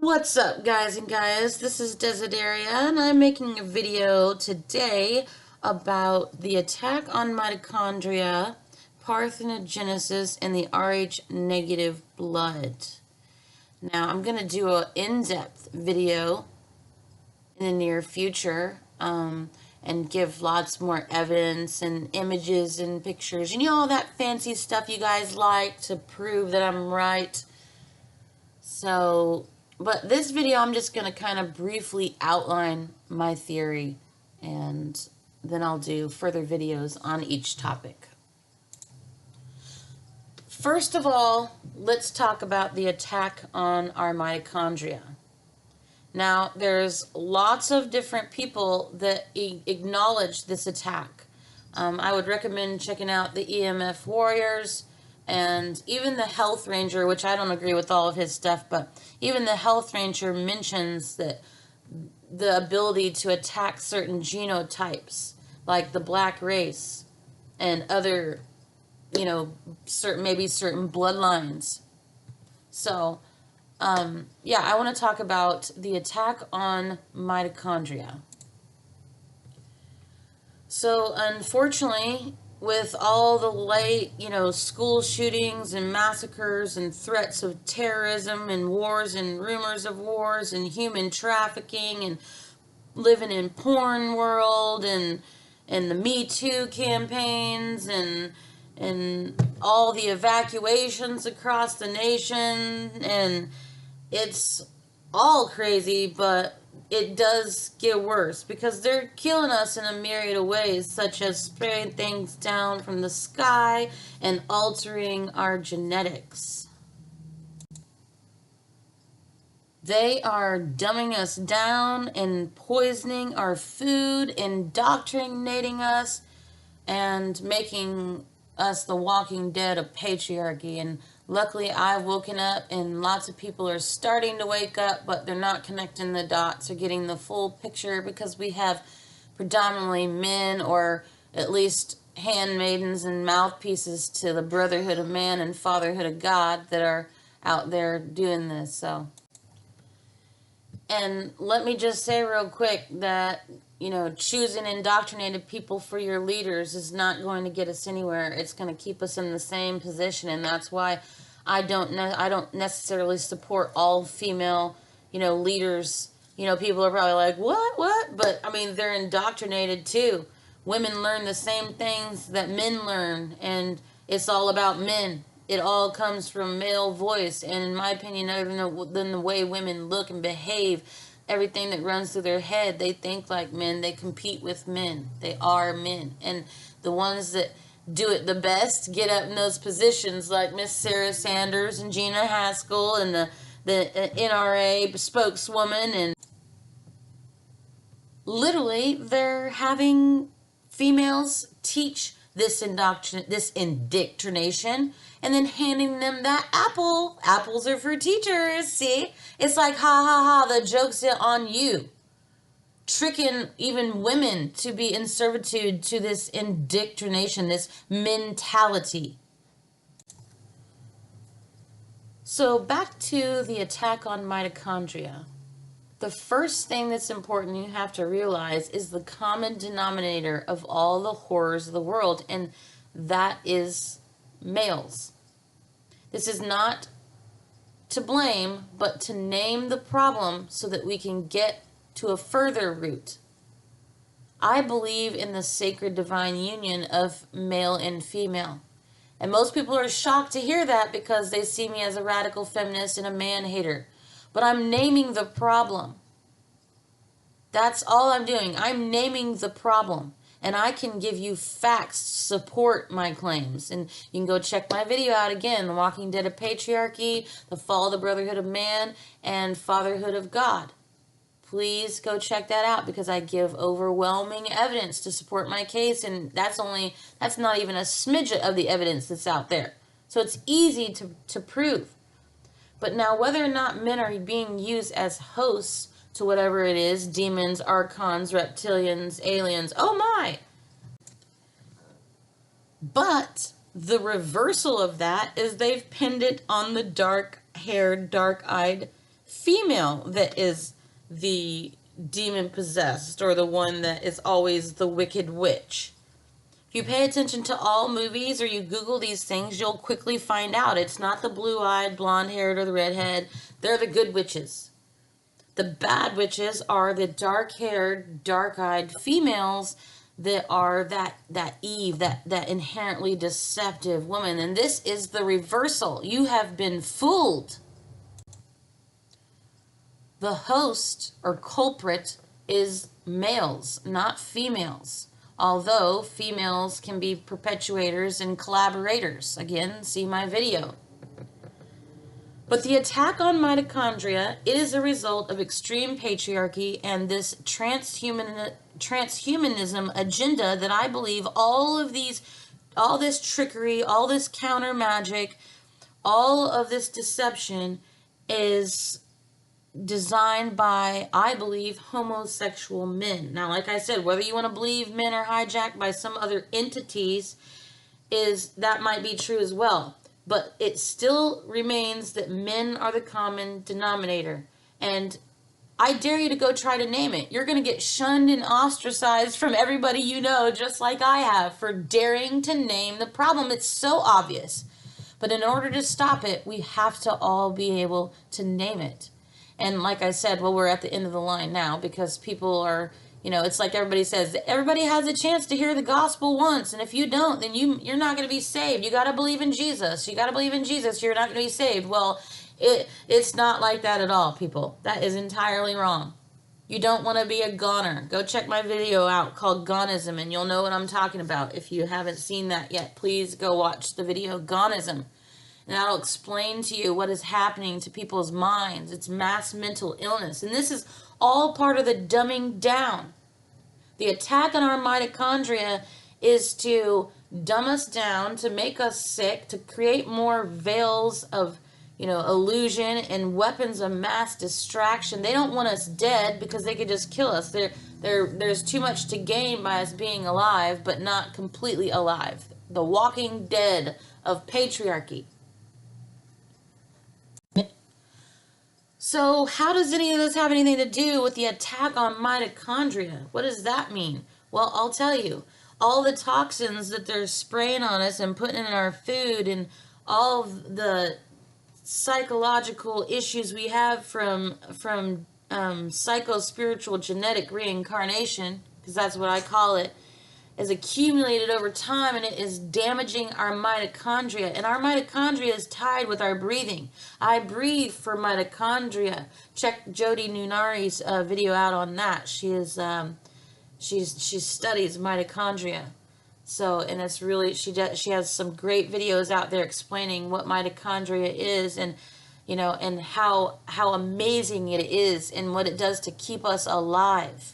What's up, guys and guys? This is Desideria, and I'm making a video today about the attack on mitochondria, parthenogenesis, and the Rh negative blood. Now, I'm going to do an in-depth video in the near future and give lots more evidence and images and pictures and all that fancy stuff you guys like to prove that I'm right. But this video, I'm just going to kind of briefly outline my theory, and then I'll do further videos on each topic. First of all, let's talk about the attack on our mitochondria. Now, there's lots of different people that acknowledge this attack. I would recommend checking out the EMF Warriors, and even the Health Ranger, which I don't agree with all of his stuff, but even the Health Ranger mentions that the ability to attack certain genotypes, like the black race and other, maybe certain bloodlines. So, yeah, I want to talk about the attack on mitochondria. So, unfortunately, with all the late, school shootings and massacres and threats of terrorism and wars and rumors of wars and human trafficking and living in porn world and the Me Too campaigns and all the evacuations across the nation, and it's all crazy, but it does get worse because they're killing us in a myriad of ways, such as spraying things down from the sky and altering our genetics. They are dumbing us down and poisoning our food, indoctrinating us, and making us the walking dead of patriarchy. And luckily, I've woken up, and lots of people are starting to wake up, but they're not connecting the dots or getting the full picture, because we have predominantly men, or at least handmaidens and mouthpieces to the brotherhood of man and fatherhood of God, that are out there doing this. So, and let me just say real quick that choosing indoctrinated people for your leaders is not going to get us anywhere. It's going to keep us in the same position, and that's why I don't necessarily support all female, leaders. People are probably like, what? But, I mean, they're indoctrinated too. Women learn the same things that men learn, and it's all about men. It all comes from male voice, and in my opinion, other than the way women look and behave, everything that runs through their head, they think like men, they compete with men, they are men. And the ones that do it the best get up in those positions, like Miss Sarah Sanders and Gina Haskell and the NRA spokeswoman, and literally they're having females teach this indoctrination, and then handing them that apple. Apples are for teachers, see? It's like, ha ha ha, the joke's on you. Tricking even women to be in servitude to this indoctrination, this mentality. So back to the attack on mitochondria. The first thing that's important you have to realize is the common denominator of all the horrors of the world, and that is males. This is not to blame, but to name the problem so that we can get to a further root. I believe in the sacred divine union of male and female. And most people are shocked to hear that because they see me as a radical feminist and a man-hater. But I'm naming the problem. That's all I'm doing. I'm naming the problem. And I can give you facts to support my claims. And you can go check my video out again, The Walking Dead of Patriarchy, The Fall of the Brotherhood of Man, and Fatherhood of God. Please go check that out, because I give overwhelming evidence to support my case, and that's not even a smidge of the evidence that's out there. So it's easy to prove. But now, whether or not men are being used as hosts to whatever it is, demons, archons, reptilians, aliens, oh my! But the reversal of that is they've pinned it on the dark-haired, dark-eyed female that is the demon possessed, or the one that is always the wicked witch. If you pay attention to all movies, or you Google these things, you'll quickly find out it's not the blue-eyed, blonde-haired, or the redhead. They're the good witches. The bad witches are the dark-haired, dark-eyed females that are that Eve, that inherently deceptive woman. And this is the reversal. You have been fooled. The host or culprit is males, not females. Although females can be perpetuators and collaborators. Again, see my video. But the attack on mitochondria is a result of extreme patriarchy and this transhumanism agenda that I believe all this trickery, all this counter magic, all of this deception is designed by, I believe, homosexual men. Now, like I said, whether you want to believe men are hijacked by some other entities, that might be true as well. But it still remains that men are the common denominator. And I dare you to go try to name it. You're going to get shunned and ostracized from everybody you know, just like I have, for daring to name the problem. It's so obvious. But in order to stop it, we have to all be able to name it. And like I said, well, we're at the end of the line now, because people are, it's like everybody says, everybody has a chance to hear the gospel once. And if you don't, then you're not going to be saved. You got to believe in Jesus. You got to believe in Jesus. You're not going to be saved. Well, it's not like that at all, people. That is entirely wrong. You don't want to be a goner. Go check my video out called Gonism, and you'll know what I'm talking about. If you haven't seen that yet, please go watch the video Gonism. And that'll explain to you what is happening to people's minds. It's mass mental illness. And this is all part of the dumbing down. The attack on our mitochondria is to dumb us down, to make us sick, to create more veils of, illusion and weapons of mass distraction. They don't want us dead because they could just kill us. There's too much to gain by us being alive, but not completely alive. The walking dead of patriarchy. So how does any of this have anything to do with the attack on mitochondria? What does that mean? Well, I'll tell you. All the toxins that they're spraying on us and putting in our food, and all of the psychological issues we have from psycho-spiritual genetic reincarnation, because that's what I call it, is accumulated over time, and it is damaging our mitochondria. And our mitochondria is tied with our breathing. I breathe for mitochondria. Check Jodi Nunnari's video out on that. She studies mitochondria. So, and it's really, she has some great videos out there explaining what mitochondria is, and and how amazing it is and what it does to keep us alive.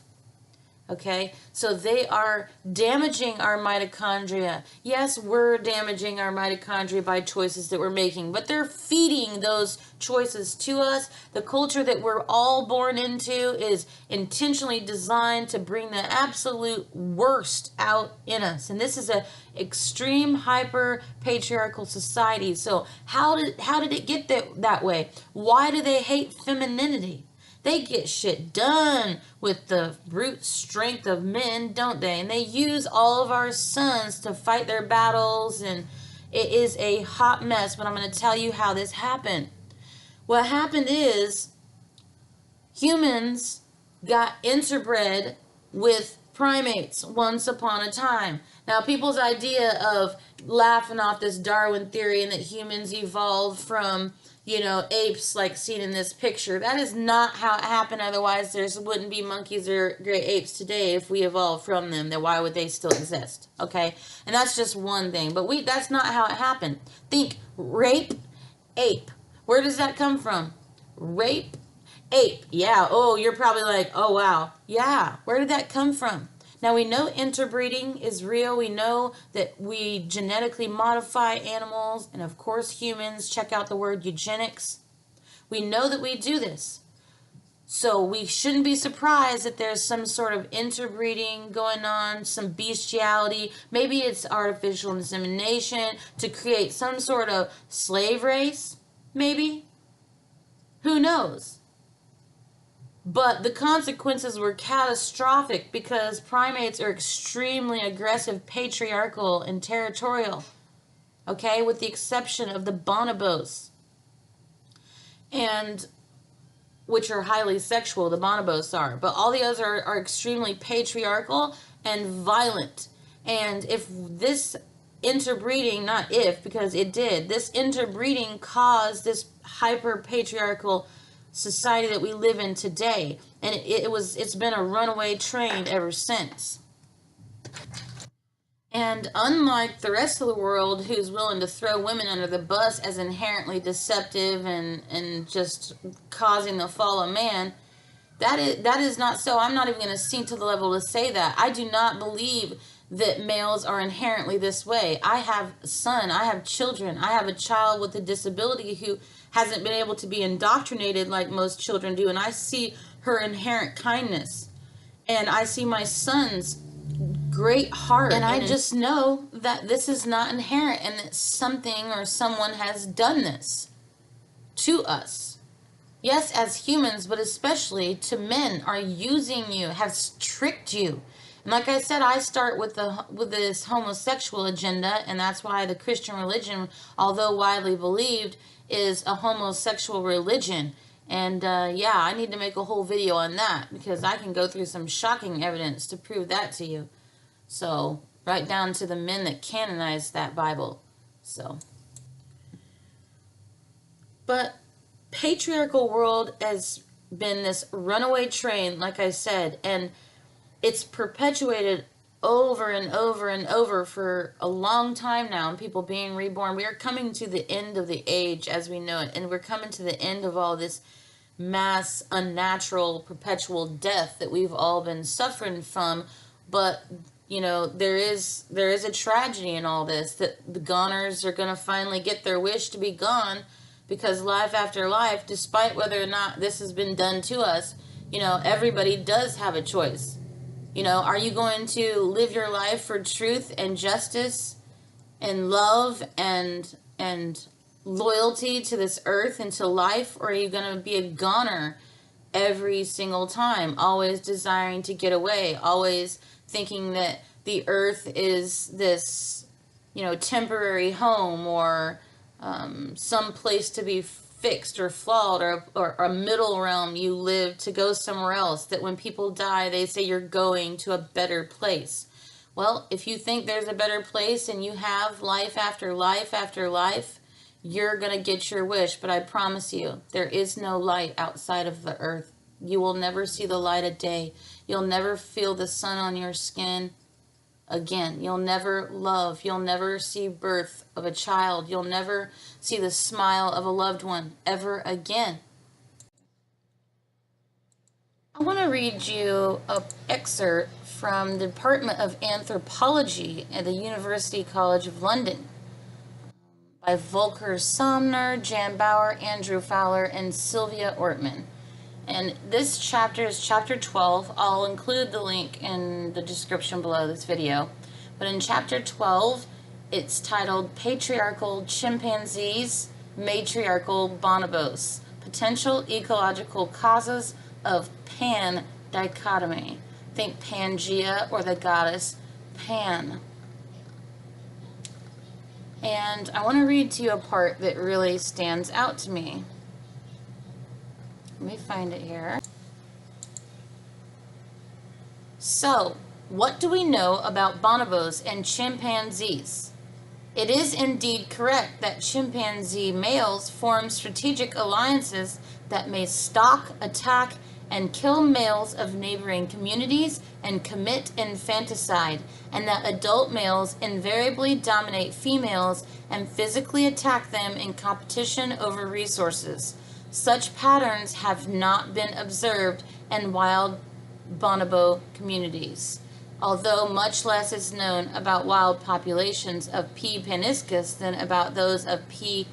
Okay, so they are damaging our mitochondria. Yes, we're damaging our mitochondria by choices that we're making, but they're feeding those choices to us. The culture that we're all born into is intentionally designed to bring the absolute worst out in us. And this is an extreme hyper patriarchal society. So how did it get that way? Why do they hate femininity? They get shit done with the brute strength of men, don't they? And they use all of our sons to fight their battles, and it is a hot mess, but I'm going to tell you how this happened. What happened is humans got interbred with primates once upon a time. Now, people's idea of laughing off this Darwin theory and that humans evolved from apes like seen in this picture. That is not how it happened. Otherwise, there wouldn't be monkeys or great apes today if we evolved from them. Then why would they still exist? Okay? And that's just one thing. But that's not how it happened. Think rape, ape. Where does that come from? Rape, ape. Yeah. Oh, you're probably like, oh, wow. Yeah. Where did that come from? Now, we know interbreeding is real. We know that we genetically modify animals and, of course, humans. Check out the word eugenics. We know that we do this. So we shouldn't be surprised that there's some sort of interbreeding going on, some bestiality. Maybe it's artificial insemination to create some sort of slave race, maybe. Who knows? But the consequences were catastrophic because primates are extremely aggressive, patriarchal, and territorial. Okay, with the exception of the bonobos, and which are highly sexual, the bonobos are. But all the others are extremely patriarchal and violent. And if this interbreeding, not if, because it did, this interbreeding caused this hyper patriarchal society that we live in today. And it's been a runaway train ever since. And unlike the rest of the world, who's willing to throw women under the bus as inherently deceptive and just causing the fall of man, that is not so. I'm not even going to sink to the level to say that. I do not believe that males are inherently this way. I have a son, I have children, I have a child with a disability who hasn't been able to be indoctrinated like most children do, and I see her inherent kindness, and I see my son's great heart, and I just know that this is not inherent, and that something or someone has done this to us. Yes, as humans, but especially to men, are using you, have tricked you. And like I said, I start with this homosexual agenda, and that's why the Christian religion, although widely believed, is a homosexual religion. And yeah, I need to make a whole video on that, because I can go through some shocking evidence to prove that to you. So, right down to the men that canonized that Bible. So, but patriarchal world has been this runaway train, like I said, and it's perpetuated over and over and over for a long time now, and people being reborn. We are coming to the end of the age as we know it, and we're coming to the end of all this mass, unnatural, perpetual death that we've all been suffering from. But you know, there is a tragedy in all this, that the goners are going to finally get their wish to be gone, because life after life, despite whether or not this has been done to us, you know, everybody does have a choice. You know, are you going to live your life for truth and justice and love and loyalty to this earth and to life, or are you going to be a goner every single time, always desiring to get away, always thinking that the earth is this, you know, temporary home, or some place to be fixed or flawed, or a middle realm you live to go somewhere else, that when people die they say you're going to a better place. Well, if you think there's a better place and you have life after life after life, you're going to get your wish. But I promise you, there is no light outside of the earth. You will never see the light of day. You'll never feel the sun on your skin again. You'll never love. You'll never see birth of a child. You'll never see the smile of a loved one ever again. I want to read you an excerpt from the Department of Anthropology at the University College of London by Volker Somner, Jan Bauer, Andrew Fowler, and Sylvia Ortman. And this chapter is chapter 12. I'll include the link in the description below this video. But in chapter 12, it's titled Patriarchal Chimpanzees, Matriarchal Bonobos, Potential Ecological Causes of Pan-Dichotomy. Think Pangea, or the goddess Pan. And I want to read to you a part that really stands out to me. Let me find it here. So, what do we know about bonobos and chimpanzees? It is indeed correct that chimpanzee males form strategic alliances that may stalk, attack, and kill males of neighboring communities and commit infanticide, and that adult males invariably dominate females and physically attack them in competition over resources. Such patterns have not been observed in wild bonobo communities, although much less is known about wild populations of P. paniscus than about those of P.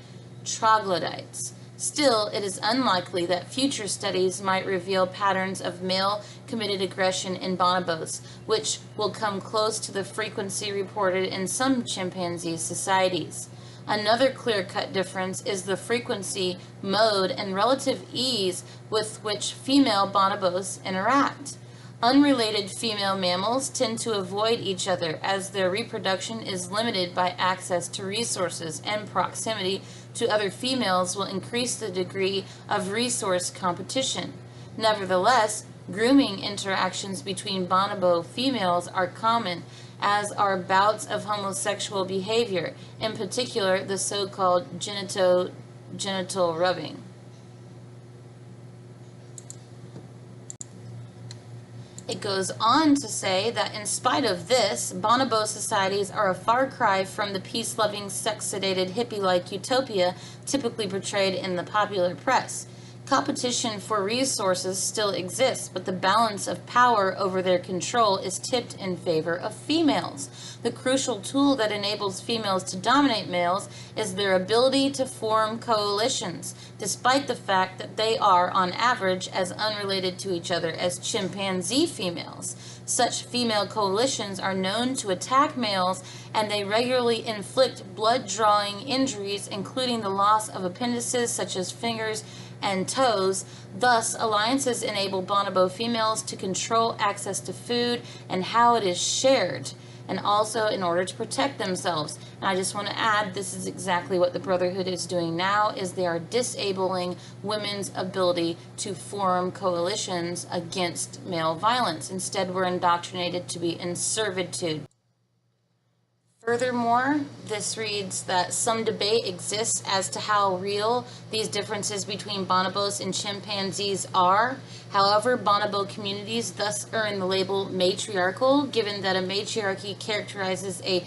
troglodytes. Still, it is unlikely that future studies might reveal patterns of male-committed aggression in bonobos, which will come close to the frequency reported in some chimpanzee societies. Another clear-cut difference is the frequency, mode, and relative ease with which female bonobos interact. Unrelated female mammals tend to avoid each other as their reproduction is limited by access to resources, and proximity to other females will increase the degree of resource competition. Nevertheless, grooming interactions between bonobo females are common, as are bouts of homosexual behavior, in particular the so-called genital rubbing. It goes on to say that in spite of this, bonobo societies are a far cry from the peace-loving, sex-sedated, hippie-like utopia typically portrayed in the popular press. Competition for resources still exists, but the balance of power over their control is tipped in favor of females. The crucial tool that enables females to dominate males is their ability to form coalitions, despite the fact that they are, on average, as unrelated to each other as chimpanzee females. Such female coalitions are known to attack males, and they regularly inflict blood-drawing injuries, including the loss of appendices such as fingers and toes. Thus, alliances enable bonobo females to control access to food and how it is shared, and also in order to protect themselves. And I just want to add, this is exactly what the Brotherhood is doing now, is they are disabling women's ability to form coalitions against male violence. Instead, we're indoctrinated to be in servitude. Furthermore, this reads that some debate exists as to how real these differences between bonobos and chimpanzees are. However, bonobo communities thus earn the label matriarchal, given that a matriarchy characterizes a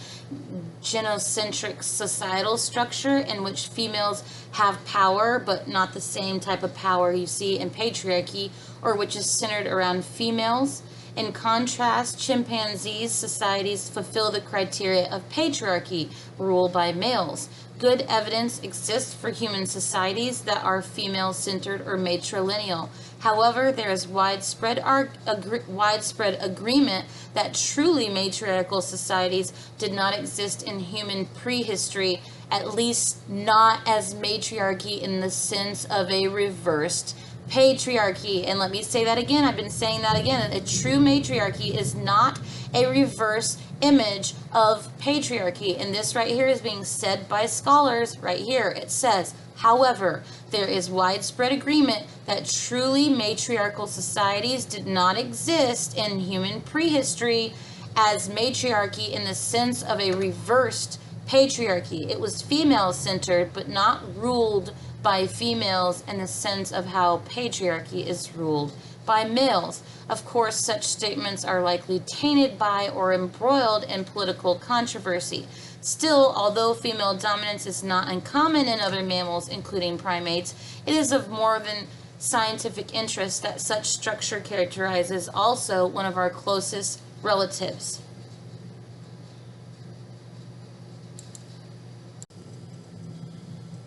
genocentric societal structure in which females have power, but not the same type of power you see in patriarchy, or which is centered around females. In contrast, chimpanzees societies fulfill the criteria of patriarchy, rule by males. Good evidence exists for human societies that are female-centered or matrilineal. However, there is widespread agreement that truly matriarchal societies did not exist in human prehistory, at least not as matriarchy in the sense of a reversed patriarchy. And let me say that again, I've been saying that again, a true matriarchy is not a reverse image of patriarchy. And this right here is being said by scholars right here. It says, however, there is widespread agreement that truly matriarchal societies did not exist in human prehistory as matriarchy in the sense of a reversed patriarchy. It was female-centered, but not ruled by females in the sense of how patriarchy is ruled by males. Of course, such statements are likely tainted by or embroiled in political controversy. Still, although female dominance is not uncommon in other mammals, including primates, it is of more than scientific interest that such structure characterizes also one of our closest relatives.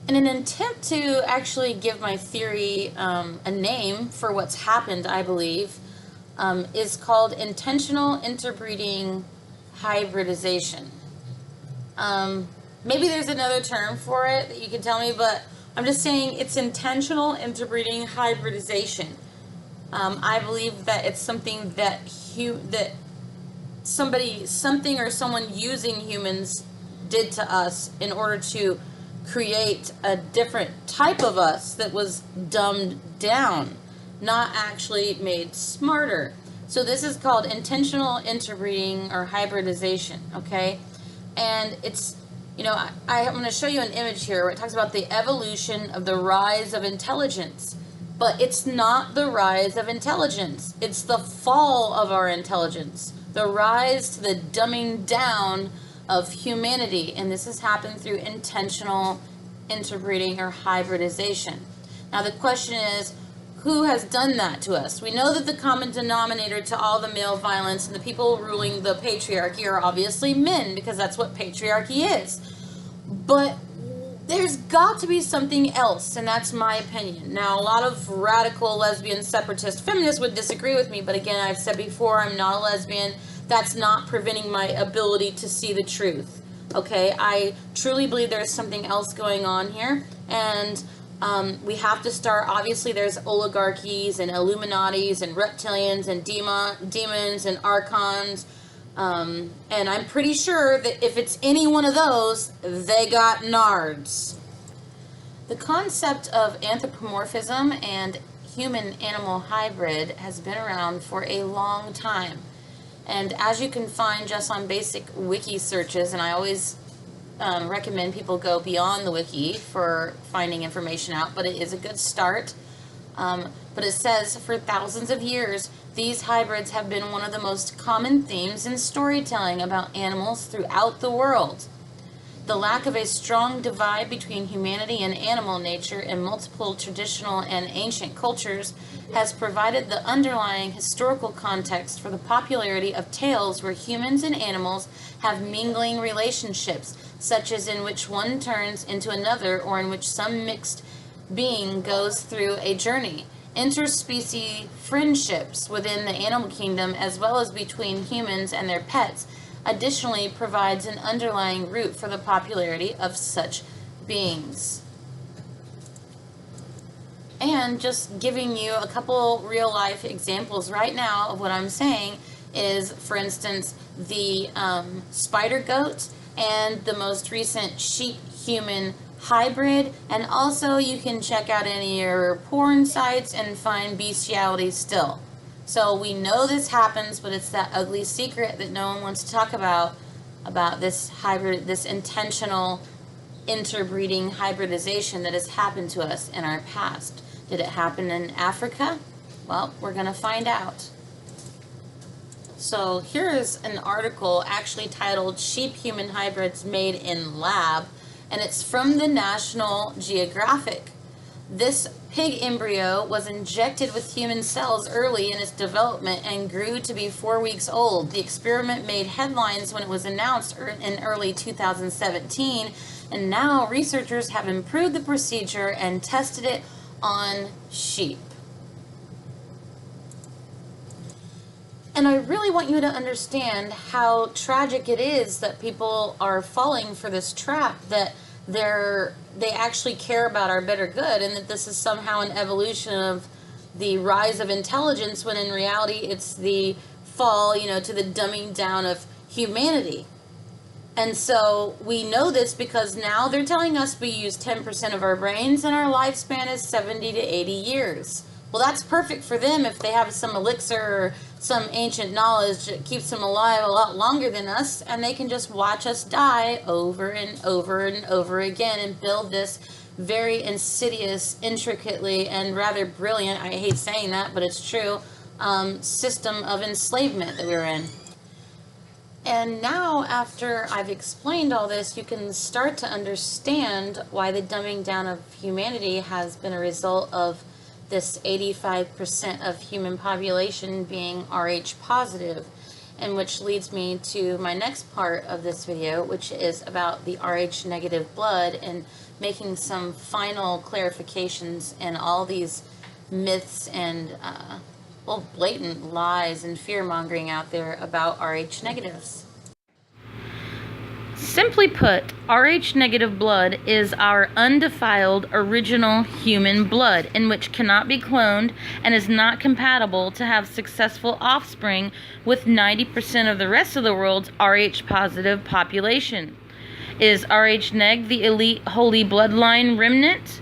In an attempt to actually give my theory a name for what's happened, I believe, is called intentional interbreeding hybridization. Maybe there's another term for it that you can tell me, but I'm just saying it's intentional interbreeding hybridization. I believe that it's something that something or someone using humans did to us in order to create a different type of us that was dumbed down, not actually made smarter. So this is called intentional interbreeding or hybridization, okay? And it's, you know, I'm going to show you an image here where it talks about the evolution of the rise of intelligence. But it's not the rise of intelligence. It's the fall of our intelligence. The rise to the dumbing down of humanity, and this has happened through intentional interbreeding or hybridization. Now the question is, who has done that to us? We know that the common denominator to all the male violence and the people ruling the patriarchy are obviously men, because that's what patriarchy is. But there's got to be something else, and that's my opinion. Now, a lot of radical lesbian separatist feminists would disagree with me, but again, I've said before, I'm not a lesbian. That's not preventing my ability to see the truth. Okay, I truly believe there's something else going on here, and we have to start. Obviously, there's oligarchies and Illuminatis and reptilians and demons and archons, and I'm pretty sure that if it's any one of those, they got nards. The concept of anthropomorphism and human-animal hybrid has been around for a long time. And as you can find just on basic wiki searches, and I always recommend people go beyond the wiki for finding information out, but it is a good start. But it says, for thousands of years, these hybrids have been one of the most common themes in storytelling about animals throughout the world. The lack of a strong divide between humanity and animal nature in multiple traditional and ancient cultures has provided the underlying historical context for the popularity of tales where humans and animals have mingling relationships, such as in which one turns into another or in which some mixed being goes through a journey. Interspecies friendships within the animal kingdom, as well as between humans and their pets, additionally provides an underlying root for the popularity of such beings. And just giving you a couple real life examples right now of what I'm saying is, for instance, the spider goat and the most recent sheep-human hybrid. And also you can check out any of your porn sites and find bestiality still. So we know this happens, but it's that ugly secret that no one wants to talk about this hybrid, this intentional interbreeding hybridization that has happened to us in our past. Did it happen in Africa? Well, we're going to find out. So here's an article actually titled Sheep-Human Hybrids Made in Lab, and it's from the National Geographic. This pig embryo was injected with human cells early in its development and grew to be 4 weeks old. The experiment made headlines when it was announced in early 2017, and now researchers have improved the procedure and tested it on sheep. And I really want you to understand how tragic it is that people are falling for this trap, that they actually care about our better good, and that this is somehow an evolution of the rise of intelligence, when in reality it's the fall, to the dumbing down of humanity. And so we know this because now they're telling us we use 10% of our brains and our lifespan is 70 to 80 years. Well, that's perfect for them if they have some elixir or some ancient knowledge that keeps them alive a lot longer than us, and they can just watch us die over and over and over again and build this very insidious, intricately, and rather brilliant, I hate saying that, but it's true, system of enslavement that we're in. And now, after I've explained all this, you can start to understand why the dumbing down of humanity has been a result of this 85% of human population being Rh positive, and which leads me to my next part of this video, which is about the Rh negative blood and making some final clarifications in all these myths and blatant lies and fear-mongering out there about Rh negatives. Simply put, Rh negative blood is our undefiled original human blood, in which cannot be cloned and is not compatible to have successful offspring with 90% of the rest of the world's Rh positive population. Is Rh neg the elite holy bloodline remnant?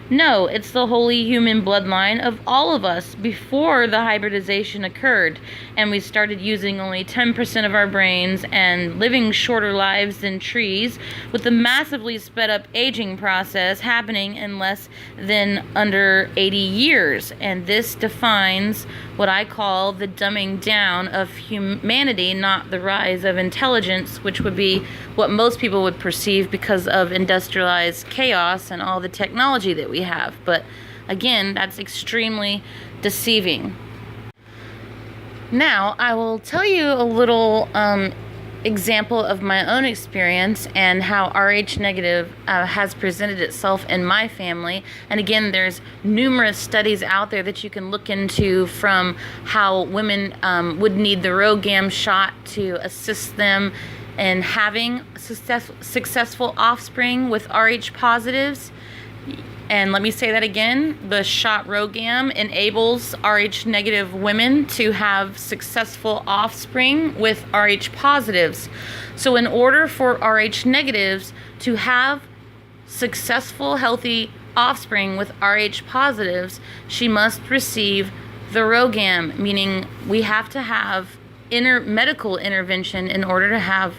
No, it's the holy human bloodline of all of us before the hybridization occurred, and we started using only 10% of our brains and living shorter lives than trees, with the massively sped up aging process happening in less than under 80 years. And this defines what I call the dumbing down of humanity, not the rise of intelligence, which would be what most people would perceive because of industrialized chaos and all the technology that we have. But again, that's extremely deceiving. Now, I will tell you a little example of my own experience and how Rh negative has presented itself in my family. And again, there's numerous studies out there that you can look into, from how women would need the RhoGAM shot to assist them and having successful offspring with Rh positives. And let me say that again, the shot RhoGAM enables Rh negative women to have successful offspring with Rh positives. So in order for Rh negatives to have successful, healthy offspring with Rh positives, she must receive the RhoGAM, meaning we have to have medical intervention in order to have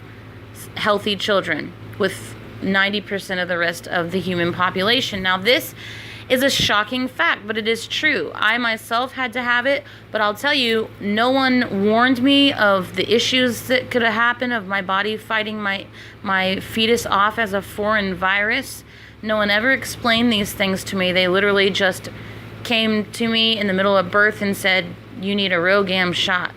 healthy children with 90% of the rest of the human population. Now, this is a shocking fact, but it is true. I myself had to have it, but I'll tell you, no one warned me of the issues that could have happened of my body fighting my fetus off as a foreign virus. No one ever explained these things to me. They literally just came to me in the middle of birth and said, you need a RhoGAM shot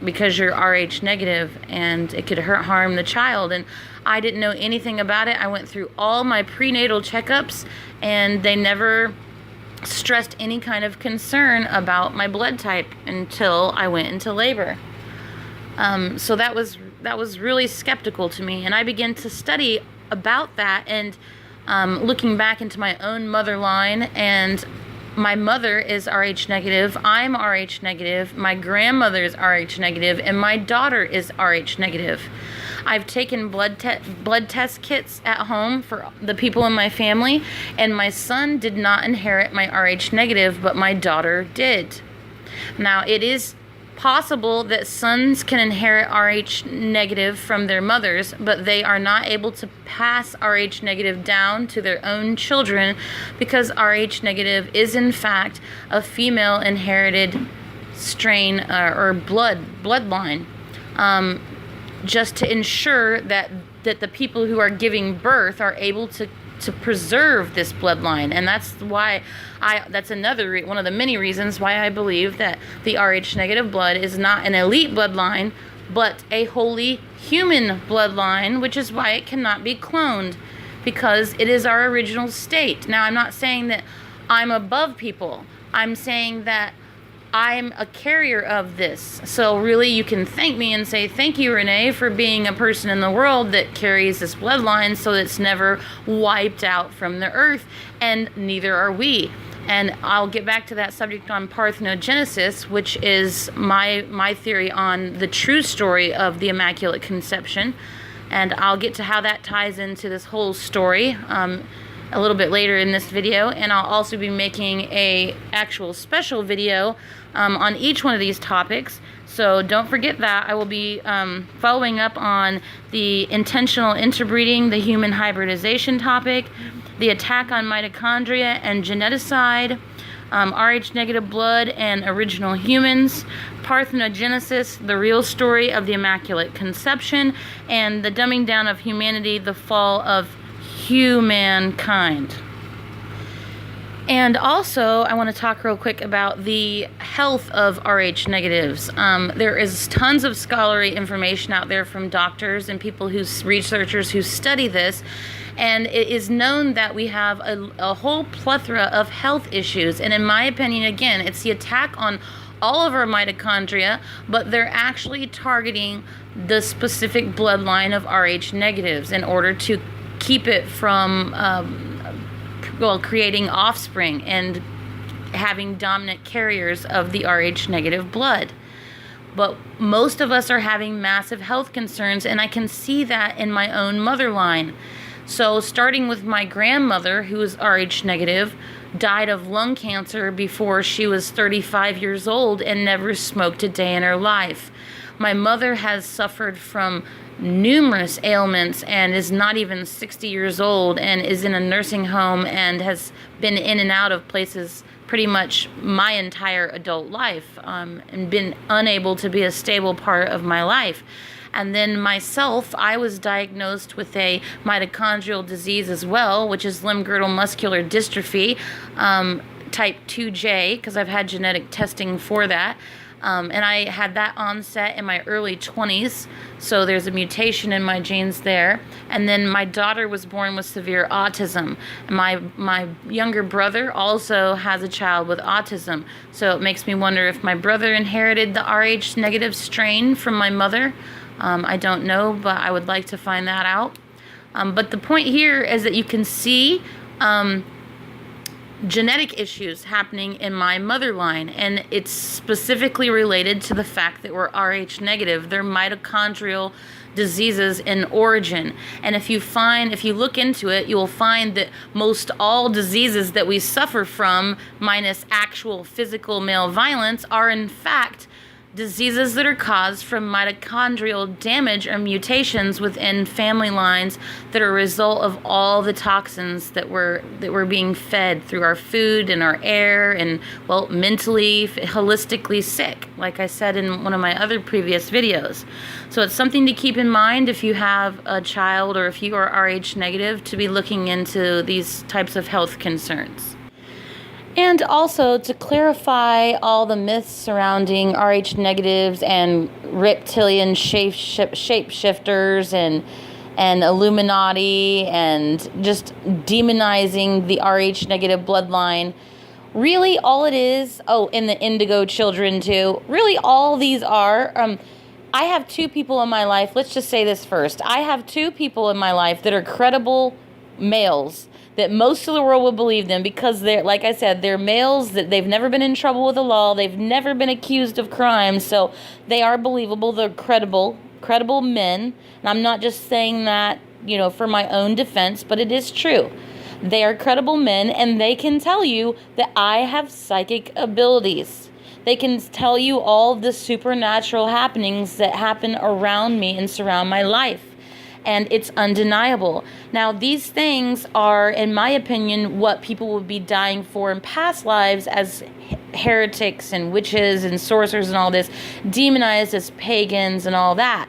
because you're Rh negative and it could harm the child. And I didn't know anything about it. I went through all my prenatal checkups and they never stressed any kind of concern about my blood type until I went into labor. So that was really skeptical to me, and I began to study about that and looking back into my own mother line, and my mother is Rh negative, I'm Rh negative, my grandmother is Rh negative, and my daughter is Rh negative. I've taken blood test kits at home for the people in my family, and my son did not inherit my Rh negative, but my daughter did. Now, it is possible that sons can inherit Rh negative from their mothers, but they are not able to pass Rh negative down to their own children because Rh negative is in fact a female inherited strain or bloodline, just to ensure that the people who are giving birth are able to preserve this bloodline. And that's why that's another one of the many reasons why I believe that the Rh negative blood is not an elite bloodline, but a wholly human bloodline, which is why it cannot be cloned, because it is our original state. Now, I'm not saying that I'm above people. I'm saying that I'm a carrier of this. So really, you can thank me and say, thank you, Renee, for being a person in the world that carries this bloodline so it's never wiped out from the earth, and neither are we. And I'll get back to that subject on parthenogenesis, which is my theory on the true story of the Immaculate Conception. And I'll get to how that ties into this whole story a little bit later in this video. And I'll also be making a actual special video on each one of these topics. So don't forget that. I will be following up on the intentional interbreeding, the human hybridization topic, the attack on mitochondria and geneticide, Rh negative blood and original humans, parthenogenesis, the real story of the Immaculate Conception, and the dumbing down of humanity, the fall of humankind. And also, I want to talk real quick about the health of Rh negatives. There is tons of scholarly information out there from doctors and people researchers who study this, and it is known that we have a whole plethora of health issues. And in my opinion, again, it's the attack on all of our mitochondria, but they're actually targeting the specific bloodline of Rh negatives in order to keep it from creating offspring and having dominant carriers of the Rh negative blood. But most of us are having massive health concerns, and I can see that in my own mother line. So starting with my grandmother, who is Rh negative, died of lung cancer before she was 35 years old and never smoked a day in her life. My mother has suffered from numerous ailments and is not even 60 years old and is in a nursing home and has been in and out of places pretty much my entire adult life, and been unable to be a stable part of my life. And then myself, I was diagnosed with a mitochondrial disease as well, which is limb-girdle muscular dystrophy, type 2J, because I've had genetic testing for that. And I had that onset in my early 20s, so there's a mutation in my genes there. And then my daughter was born with severe autism. And my younger brother also has a child with autism, so it makes me wonder if my brother inherited the Rh negative strain from my mother. I don't know, but I would like to find that out. But the point here is that you can see genetic issues happening in my mother line, and it's specifically related to the fact that we're Rh negative. They're mitochondrial diseases in origin, and if you look into it, you will find that most all diseases that we suffer from, minus actual physical male violence, are in fact diseases that are caused from mitochondrial damage or mutations within family lines that are a result of all the toxins that we're being fed through our food and our air, and, well, mentally, holistically sick, like I said in one of my other previous videos. So it's something to keep in mind if you have a child or if you are Rh negative, to be looking into these types of health concerns. And also to clarify all the myths surrounding Rh negatives and reptilian shapeshifters and Illuminati and just demonizing the Rh negative bloodline. Really all it is, and the indigo children too, really all these are, I have two people in my life, let's just say this first. I have two people in my life that are credible males that most of the world will believe them because they're, like I said, they're males, that they've never been in trouble with the law, they've never been accused of crimes, so they are believable, they're credible men. And I'm not just saying that, for my own defense, but it is true. They are credible men, and they can tell you that I have psychic abilities. They can tell you all the supernatural happenings that happen around me and surround my life. And it's undeniable. Now, these things are, in my opinion, what people would be dying for in past lives as heretics and witches and sorcerers and all this, demonized as pagans and all that.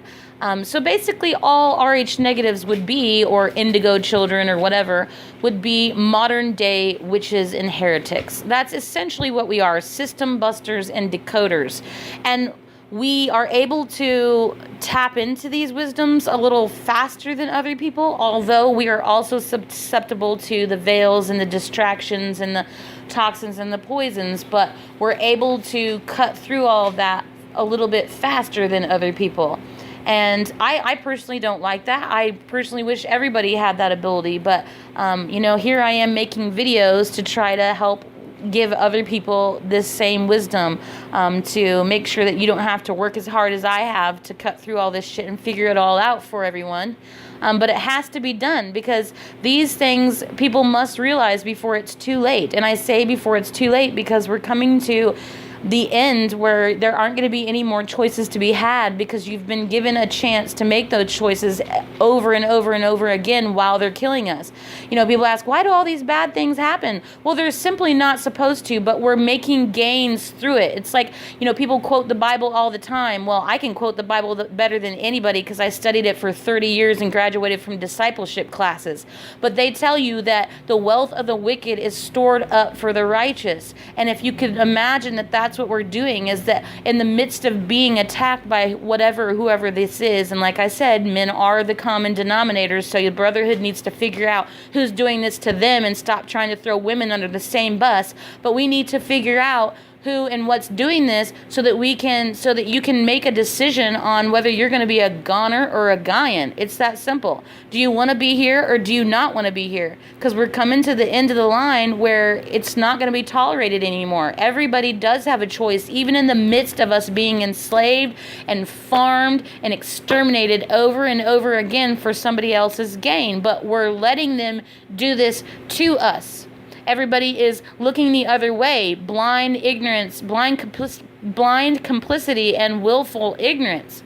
So basically all Rh negatives would be, or indigo children or whatever, would be modern day witches and heretics. That's essentially what we are, system busters and decoders. And we are able to tap into these wisdoms a little faster than other people, although we are also susceptible to the veils and the distractions and the toxins and the poisons, but we're able to cut through all of that a little bit faster than other people. And I personally don't like that. I personally wish everybody had that ability, but here I am making videos to try to help give other people this same wisdom, to make sure that you don't have to work as hard as I have to cut through all this shit and figure it all out for everyone. But it has to be done because these things people must realize before it's too late. And I say before it's too late because we're coming to the end where there aren't going to be any more choices to be had because you've been given a chance to make those choices over and over and over again while they're killing us. People ask, why do all these bad things happen? Well, they're simply not supposed to, but we're making gains through it. It's like, people quote the Bible all the time. Well, I can quote the Bible better than anybody because I studied it for 30 years and graduated from discipleship classes. But they tell you that the wealth of the wicked is stored up for the righteous. And if you could imagine that that's what we're doing, is that in the midst of being attacked by whoever this is, and like I said, men are the common denominators, so your brotherhood needs to figure out who's doing this to them and stop trying to throw women under the same bus. But we need to figure out who and what's doing this so that you can make a decision on whether you're going to be a goner or a guyan. It's that simple. Do you want to be here or do you not want to be here? Because we're coming to the end of the line where it's not going to be tolerated anymore. Everybody does have a choice, even in the midst of us being enslaved and farmed and exterminated over and over again for somebody else's gain. But we're letting them do this to us. Everybody is looking the other way. Blind ignorance, blind complicity, and willful ignorance.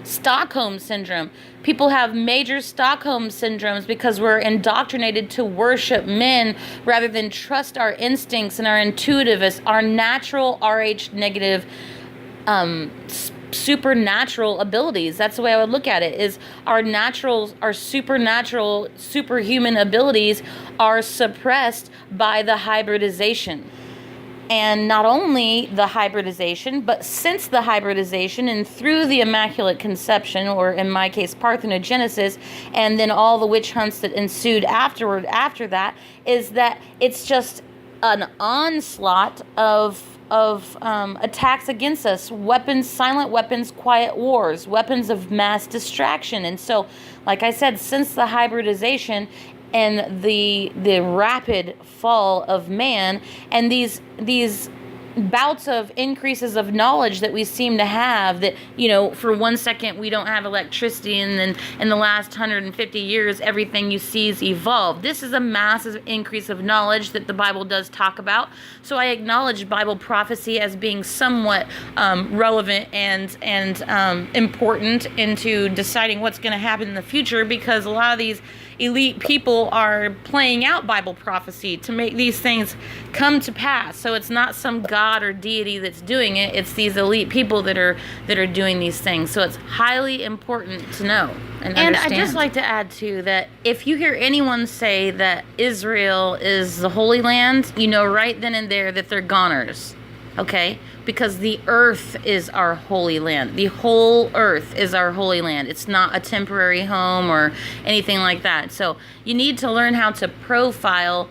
Stockholm Syndrome. People have major Stockholm Syndromes because we're indoctrinated to worship men rather than trust our instincts and our intuitiveness, our natural Rh negative supernatural abilities. That's the way I would look at it, is our supernatural, superhuman abilities are suppressed by the hybridization. And not only the hybridization, but since the hybridization and through the Immaculate Conception, or in my case, Parthenogenesis, and then all the witch hunts that ensued after that, is that it's just an onslaught of attacks against us, weapons, silent weapons, quiet wars, weapons of mass distraction. And so, like I said, since the hybridization and the rapid fall of man, and these bouts of increases of knowledge that we seem to have, that, you know, for 1 second we don't have electricity, and then in the last 150 years everything you see is evolved. This is a massive increase of knowledge that the Bible does talk about. So I acknowledge Bible prophecy as being somewhat relevant and important into deciding what's going to happen in the future, because a lot of these elite people are playing out Bible prophecy to make these things come to pass. So it's not some god or deity that's doing it, it's these elite people that are doing these things. So it's highly important to know and understand. I'd just like to add too that if you hear anyone say that Israel is the Holy Land, you know right then and there that they're goners. Okay? Because the earth is our holy land. The whole earth is our holy land. It's not a temporary home or anything like that. So you need to learn how to profile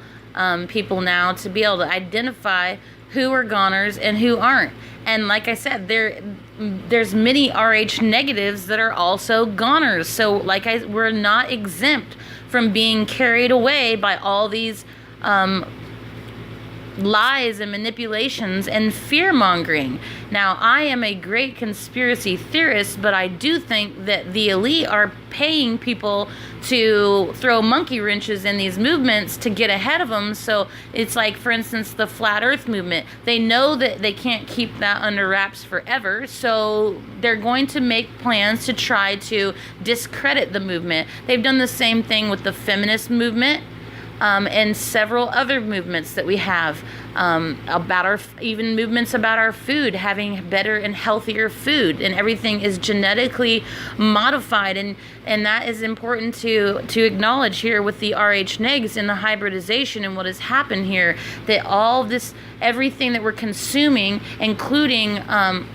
people now to be able to identify who are goners and who aren't. And like I said, there's many Rh negatives that are also goners. So we're not exempt from being carried away by all these lies and manipulations and fear-mongering. Now, I am a great conspiracy theorist, but I do think that the elite are paying people to throw monkey wrenches in these movements to get ahead of them. So it's like, for instance, the flat earth movement. They know that they can't keep that under wraps forever, so they're going to make plans to try to discredit the movement. They've done the same thing with the feminist movement. And several other movements that we have even movements about our food, having better and healthier food, and everything is genetically modified, and that is important to acknowledge here with the Rh negs and the hybridization and what has happened here, that all this, everything that we're consuming, including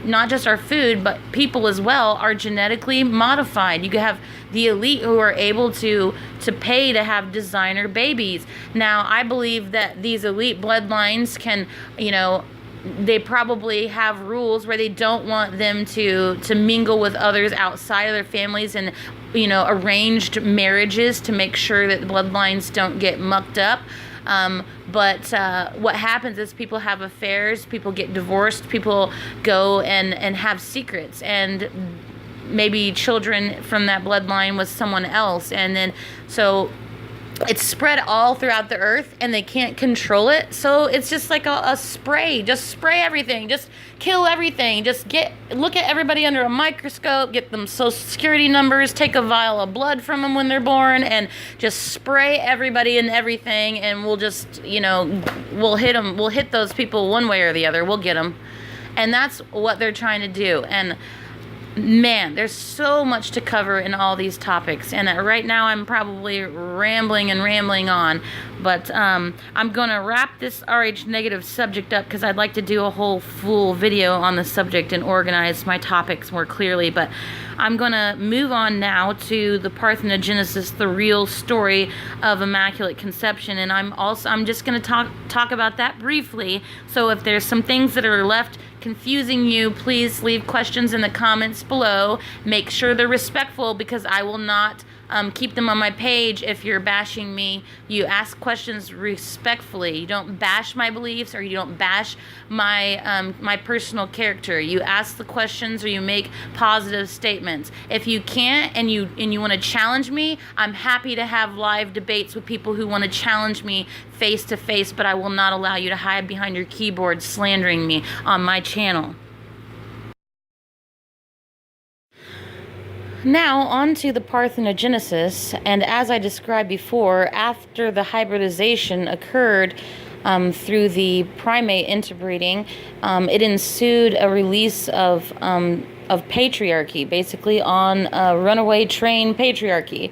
not just our food but people as well, are genetically modified. You have the elite who are able to pay to have designer babies. Now, I believe that these elite bloodlines can, you know, they probably have rules where they don't want them to mingle with others outside of their families, and, you know, arranged marriages to make sure that the bloodlines don't get mucked up. But what happens is people have affairs, people get divorced, people go and have secrets, and maybe children from that bloodline with someone else, and then so it's spread all throughout the earth and they can't control it. So it's just like a spray. Just spray everything. Just kill everything. Just look at everybody under a microscope, get them social security numbers, take a vial of blood from them when they're born, and just spray everybody and everything, and we'll just, you know, we'll hit them. We'll hit those people one way or the other. We'll get them. And that's what they're trying to do. And man, there's so much to cover in all these topics, and right now I'm probably rambling on, but I'm going to wrap this Rh negative subject up because I'd like to do a whole full video on the subject and organize my topics more clearly. But I'm going to move on now to the Parthenogenesis, the real story of Immaculate Conception, and I'm just going to talk about that briefly. So if there's some things that are left confusing you, please leave questions in the comments below. Make sure they're respectful, because I will not keep them on my page if you're bashing me. You ask questions respectfully. You don't bash my beliefs, or you don't bash my personal character. You ask the questions, or you make positive statements. If you can't and you want to challenge me, I'm happy to have live debates with people who want to challenge me face to face, but I will not allow you to hide behind your keyboard slandering me on my channel. Now, on to the Parthenogenesis, and as I described before, after the hybridization occurred through the primate interbreeding, it ensued a release of patriarchy, basically on a runaway train patriarchy.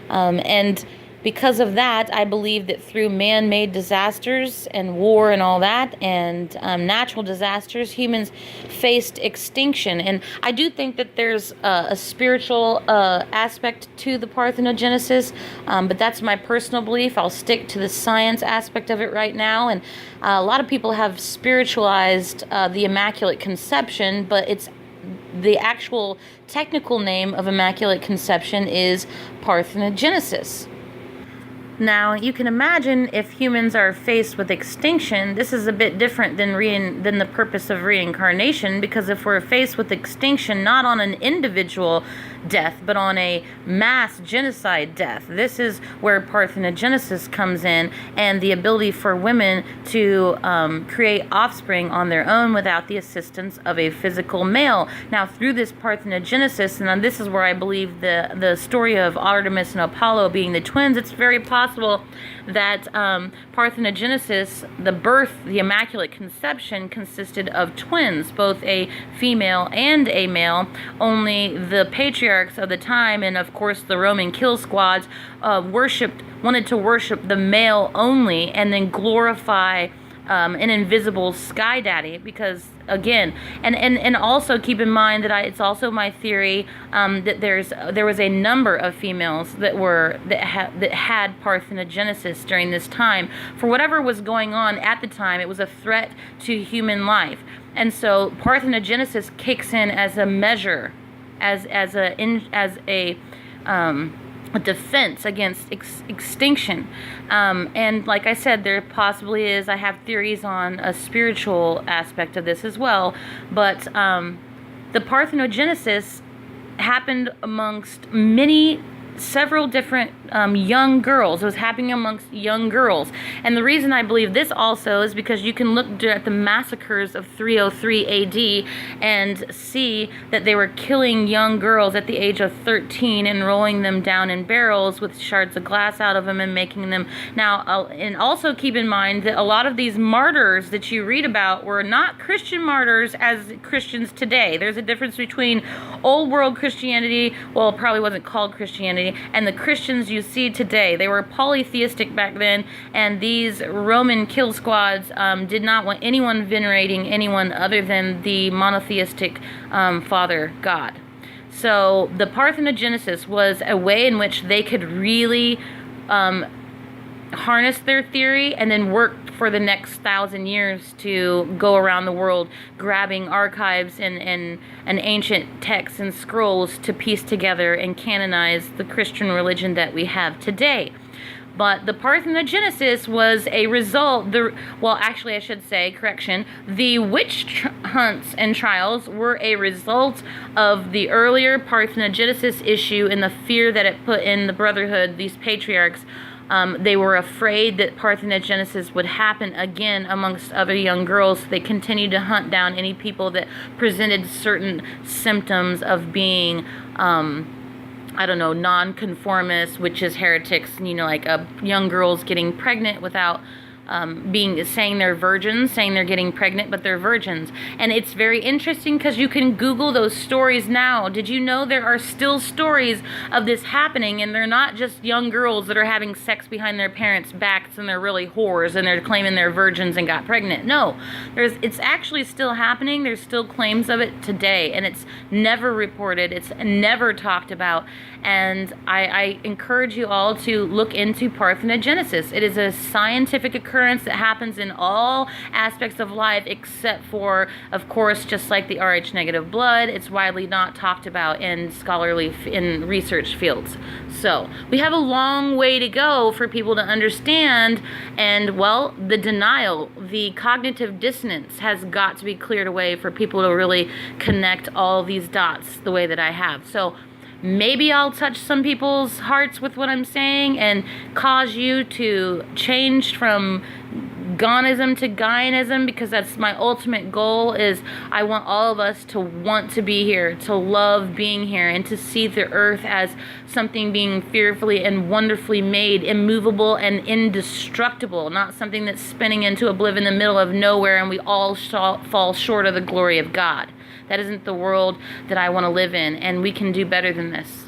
And because of that, I believe that through man-made disasters and war and all that, and natural disasters, humans faced extinction. And I do think that there's a spiritual aspect to the parthenogenesis, but that's my personal belief. I'll stick to the science aspect of it right now. And a lot of people have spiritualized the Immaculate Conception, but it's the actual technical name of Immaculate Conception is parthenogenesis. Now, you can imagine if humans are faced with extinction, this is a bit different than the purpose of reincarnation, because if we're faced with extinction, not on an individual death, but on a mass genocide death, this is where parthenogenesis comes in, and the ability for women to create offspring on their own without the assistance of a physical male. Now, through this parthenogenesis, and this is where I believe the story of Artemis and Apollo being the twins, it's very possible that parthenogenesis, the birth, the Immaculate Conception, consisted of twins, both a female and a male. Only the patriarchs of the time, and of course the Roman kill squads, wanted to worship the male only, and then glorify an invisible sky daddy, because again, and also keep in mind that it's also my theory that there was a number of females that had parthenogenesis during this time. For whatever was going on at the time, it was a threat to human life, and so parthenogenesis kicks in as a measure, as a defense against extinction. And like I said, there possibly is, I have theories on a spiritual aspect of this as well, but the parthenogenesis happened amongst several different young girls. It was happening amongst young girls. And the reason I believe this also is because you can look at the massacres of 303 AD and see that they were killing young girls at the age of 13 and rolling them down in barrels with shards of glass out of them and making them. Now, and also keep in mind that a lot of these martyrs that you read about were not Christian martyrs as Christians today. There's a difference between old world Christianity, well, it probably wasn't called Christianity, and the Christians you see today. They were polytheistic back then, and these Roman kill squads did not want anyone venerating anyone other than the monotheistic Father God. So the parthenogenesis was a way in which they could really harness their theory and then work for the next 1,000 years to go around the world grabbing archives and ancient texts and scrolls to piece together and canonize the Christian religion that we have today. But the parthenogenesis was a result, actually I should say, correction, the witch hunts and trials were a result of the earlier parthenogenesis issue and the fear that it put in the brotherhood, these patriarchs. They were afraid that parthenogenesis would happen again amongst other young girls. They continued to hunt down any people that presented certain symptoms of being, nonconformists, witches, heretics, like young girls getting pregnant without saying they're virgins, saying they're getting pregnant, but they're virgins. And it's very interesting because you can Google those stories now. Did you know there are still stories of this happening, and they're not just young girls that are having sex behind their parents' backs and they're really whores and they're claiming they're virgins and got pregnant. No, it's actually still happening. There's still claims of it today, and it's never reported. It's never talked about. And I encourage you all to look into parthenogenesis. It is a scientific occurrence that happens in all aspects of life except for, of course, just like the Rh negative blood, it's widely not talked about in in research fields. So we have a long way to go for people to understand, and well, the denial, the cognitive dissonance has got to be cleared away for people to really connect all these dots the way that I have. So maybe I'll touch some people's hearts with what I'm saying and cause you to change from Gonism to Gaianism, because that's my ultimate goal. Is I want all of us to want to be here, to love being here, and to see the earth as something being fearfully and wonderfully made, immovable and indestructible, not something that's spinning into oblivion in the middle of nowhere and we all fall short of the glory of God. That isn't the world that I want to live in, and we can do better than this.